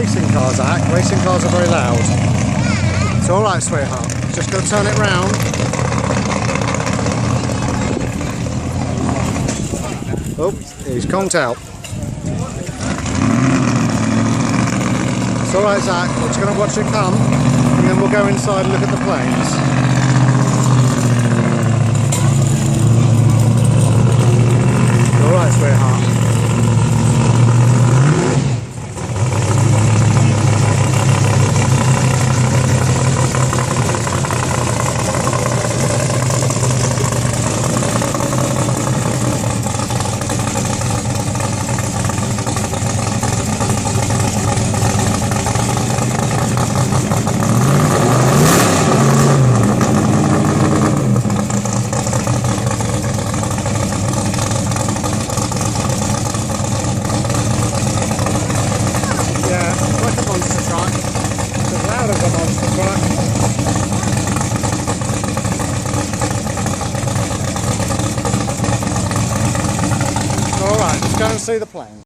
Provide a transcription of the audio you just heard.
racing car, Zach. Racing cars are very loud. It's alright, sweetheart. Just going to turn it round. Oh, he's conked out. It's alright, Zach. We're just going to watch it come, and then we'll go inside and look at the planes. Alright, sweetheart. Like a monster truck. It's as loud as a monster truck. Alright, let's go and see the plane.